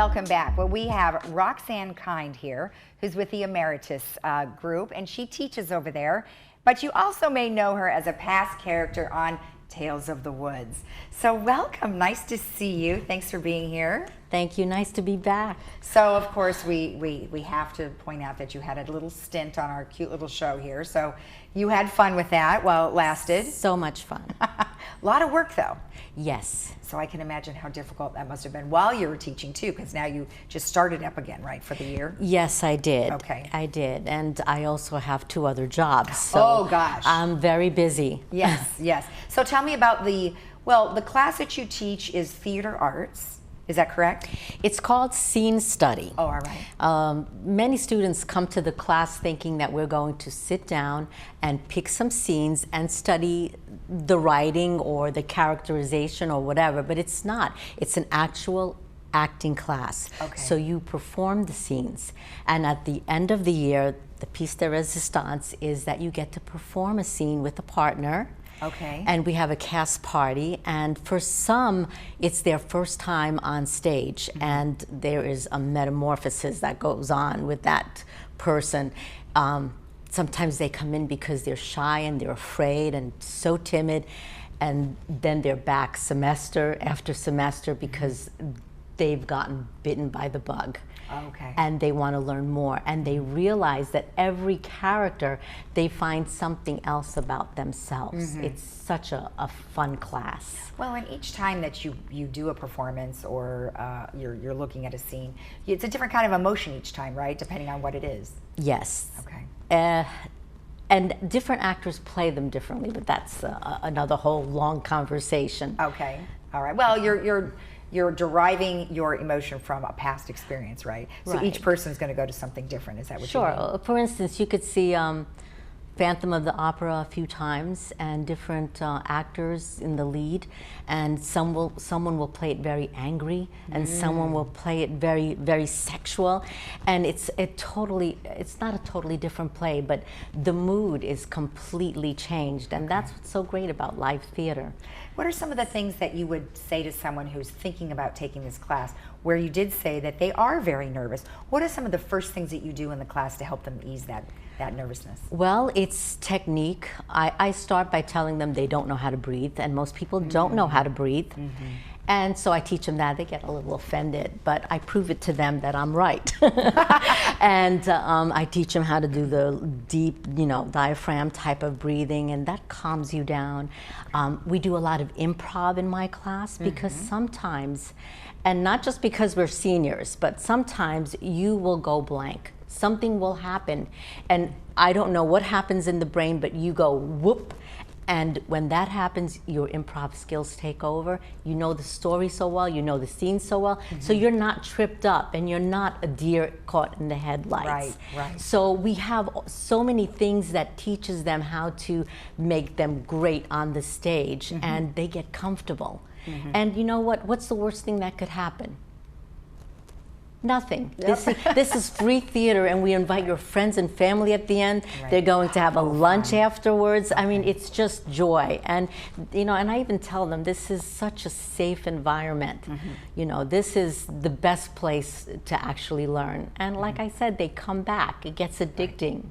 Welcome back. Well, we have Roxanne Kind here, who's with the Emeritus group, and she teaches over there. But you also may know her as a past character on Tales of the Woods. So welcome, nice to see you. Thanks for being here. Thank you, nice to be back. So of course we have to point out that you had a little stint on our cute little show here. So you had fun with that while it lasted. So much fun. A lot of work though. Yes. So I can imagine how difficult that must have been while you were teaching too, because now you just started up again, right, for the year? Yes, I did. Okay. I did, and I also have 2 other jobs. So oh gosh. I'm very busy. Yes, yes. So tell me about the class that you teach is theater arts. Is that correct? It's called Scene Study. Oh, all right. Many students come to the class thinking that we're going to sit down and pick some scenes and study the writing or the characterization or whatever, but it's not. It's an actual acting class. Okay. So you perform the scenes, and at the end of the year, the piece de resistance is that you get to perform a scene with a partner. Okay. And we have a cast party, and for some, it's their first time on stage, and there is a metamorphosis that goes on with that person. Sometimes they come in because they're shy and they're afraid and so timid, and then they're back semester after semester because they've gotten bitten by the bug. Okay. And they want to learn more, and they realize that every character, they find something else about themselves. It's such a fun class. Well, and each time that you do a performance or you're looking at a scene, it's a different kind of emotion each time, right? Depending on what it is. Yes. Okay. And different actors play them differently, but that's another whole long conversation. Okay. All right. Well, you're deriving your emotion from a past experience, right? So Right. each person is going to go to something different. Is that what you mean? Sure. For instance, you could see Phantom of the Opera a few times, and different actors in the lead, and someone will play it very angry, and someone will play it very, very sexual, and it's not a totally different play, but the mood is completely changed, and that's what's so great about live theater. What are some of the things that you would say to someone who's thinking about taking this class, where you did say that they are very nervous? What are some of the first things that you do in the class to help them ease that nervousness? Well, it's technique. I start by telling them they don't know how to breathe, and most people don't know how to breathe. And so I teach them that. They get a little offended, but I prove it to them that I'm right. And I teach them how to do the deep, diaphragm type of breathing, and that calms you down. We do a lot of improv in my class because sometimes, and not just because we're seniors, but sometimes you will go blank. Something will happen, and I don't know what happens in the brain, but you go whoop. And when that happens, your improv skills take over. You know the story so well, you know the scene so well, so you're not tripped up and you're not a deer caught in the headlights. Right, right. So we have so many things that teaches them how to make them great on the stage, and they get comfortable. And you know what? What's the worst thing that could happen? Nothing. Yep. This is free theater, and we invite your friends and family at the end. Right. They're going to have a lunch afterwards. Okay. I mean, it's just joy. And and I even tell them this is such a safe environment. This is the best place to actually learn. And like I said, they come back. It gets addicting.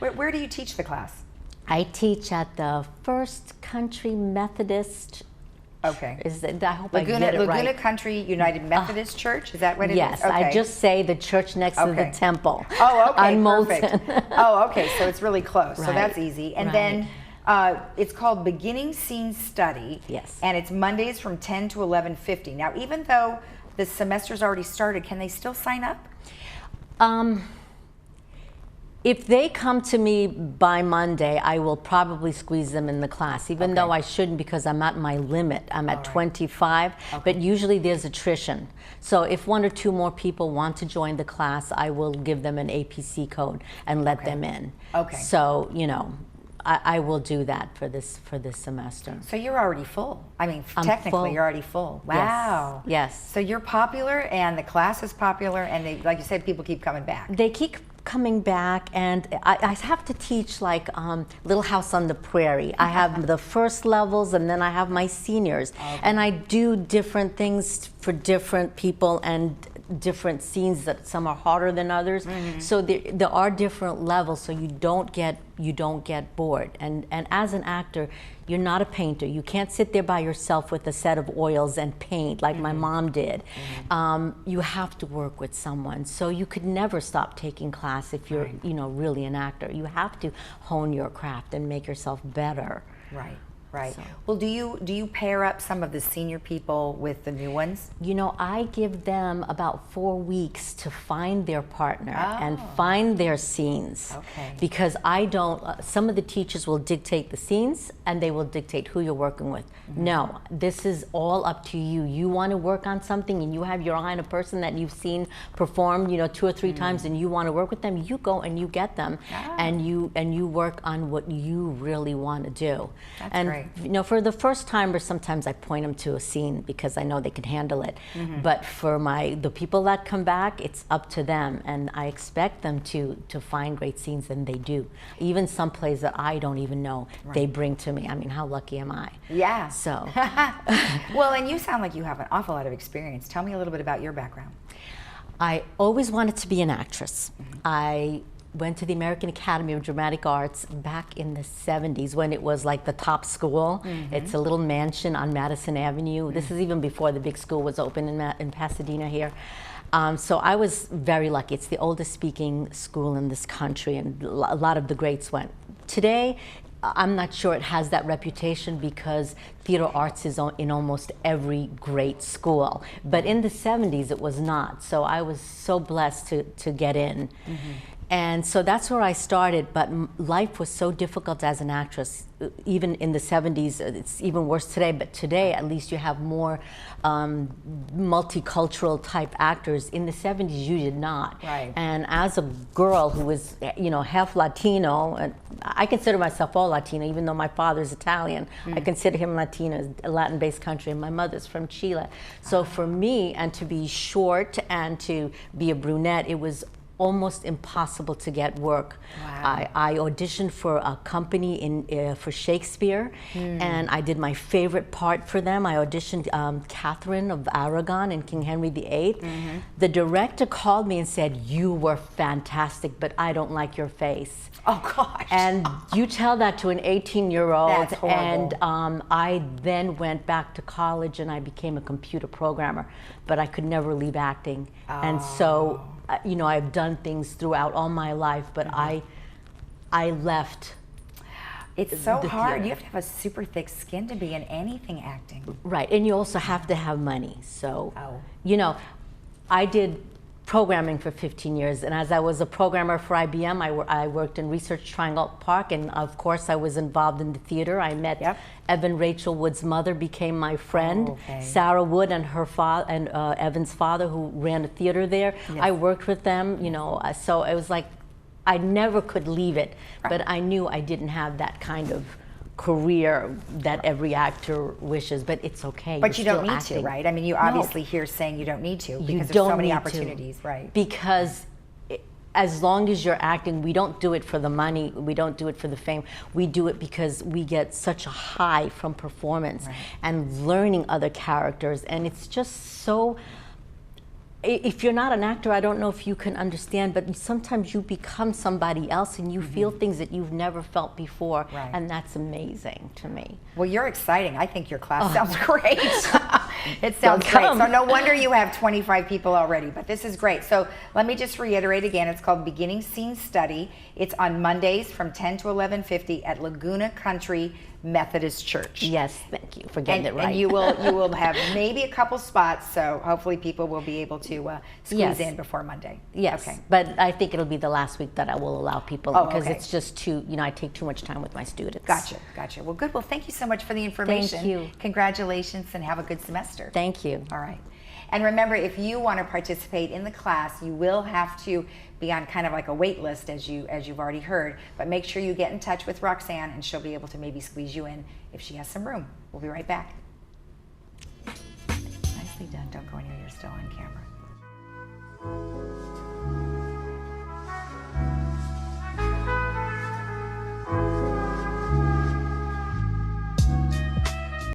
Right. Where do you teach the class? I teach at the First Country Methodist. Okay. I hope I get it right. Laguna Country United Methodist Church? Is that what it is? Yes, Okay. I just say the church next to the temple. Oh, okay, on perfect. Moulton. Oh, okay, so it's really close. So Right, that's easy. And right. then it's called Beginning Scene Study. Yes. And it's Mondays from 10 to 11:50. Now, even though the semester's already started, can they still sign up? If they come to me by Monday, I will probably squeeze them in the class, even though I shouldn't, because I'm at my limit. I'm at 25, but usually there's attrition. So if 1 or 2 more people want to join the class, I will give them an APC code and let them in. Okay. So, I will do that for this semester. So you're already full. I mean, I'm technically full. you're already full. Wow. Yes. So you're popular, and the class is popular, and they, like you said, people keep coming back. They keep coming back, and I have to teach like Little House on the Prairie. I have the first levels, and then I have my seniors, and I do different things for different people, and different scenes that some are harder than others. So there are different levels, so you don't get bored. And as an actor, you're not a painter. You can't sit there by yourself with a set of oils and paint like my mom did. You have to work with someone. So you could never stop taking class if you're, you know, really an actor. You have to hone your craft and make yourself better. Right. Right. So. Well, do you pair up some of the senior people with the new ones? You know, I give them about 4 weeks to find their partner and find their scenes. Okay. Because I don't, some of the teachers will dictate the scenes and they will dictate who you're working with. No, this is all up to you. You want to work on something and you have your eye on a person that you've seen perform, you know, 2 or 3 times, and you want to work with them, you go and you get them and you work on what you really want to do. That's great. You know, for the first timers, sometimes I point them to a scene because I know they can handle it. But for the people that come back, it's up to them, and I expect them to find great scenes, and they do. Even some plays that I don't even know, they bring to me. I mean, how lucky am I? Yeah. So. Well, and you sound like you have an awful lot of experience. Tell me a little bit about your background. I always wanted to be an actress. I went to the American Academy of Dramatic Arts back in the 70s when it was like the top school. It's a little mansion on Madison Avenue. This is even before the big school was open in Pasadena here. So I was very lucky. It's the oldest speaking school in this country, and a lot of the greats went. Today, I'm not sure it has that reputation because theater arts is in almost every great school. But in the 70s, it was not. So I was so blessed to get in. And so that's where I started, but life was so difficult as an actress. Even in the 70s, it's even worse today, but today at least you have more multicultural type actors. In the 70s, you did not. Right. And as a girl who was, you know, half Latino, and I consider myself all Latino, even though my father's Italian. I consider him Latino, a Latin-based country, and my mother's from Chile. So for me, and to be short and to be a brunette, it was almost impossible to get work. Wow. I auditioned for a company for Shakespeare, and I did my favorite part for them. I auditioned Catherine of Aragon in King Henry VIII. The director called me and said, "You were fantastic, but I don't like your face." Oh gosh. And you tell that to an 18-year-old. That's horrible. And I then went back to college and I became a computer programmer, but I could never leave acting. And so, you know, I've done things throughout all my life, but I left. It's so the hard. theater. You have to have a super thick skin to be in anything acting. Right, and you also have to have money. So, Oh. you know, I did programming for 15 years, and as I was a programmer for IBM, I worked in Research Triangle Park, and of course I was involved in the theater. I met Evan Rachel Wood's mother, became my friend. Sarah Wood and her father, and Evan's father, who ran a theater there. I worked with them, you know, so it was like I never could leave it, but I knew I didn't have that kind of career that every actor wishes, but it's okay. But you You're don't still need acting. to, right? I mean, you obviously here saying you don't need to because there's so many opportunities, right? Because as long as you're acting, we don't do it for the money, we don't do it for the fame, we do it because we get such a high from performance and learning other characters, and it's just so. If you're not an actor, I don't know if you can understand, but sometimes you become somebody else and you feel things that you've never felt before, and that's amazing to me. Well, you're exciting. I think your class sounds great. It sounds great. So no wonder you have 25 people already, but this is great. So let me just reiterate again. It's called Beginning Scene Study. It's on Mondays from 10 to 11:50 at Laguna Country Methodist Church. Yes, thank you for getting it right. And you will have maybe a couple spots, so hopefully people will be able to squeeze in before Monday. Yes, okay. But I think it'll be the last week that I will allow people because it's just too, you know, I take too much time with my students. Gotcha. Well, good. Well, thank you so much for the information. Thank you. Congratulations and have a good semester. Thank you. All right. And remember, if you want to participate in the class, you will have to be on kind of like a wait list, as you've already heard. But make sure you get in touch with Roxanne, and she'll be able to maybe squeeze you in if she has some room. We'll be right back. Nicely done. Don't go anywhere. You're still on camera.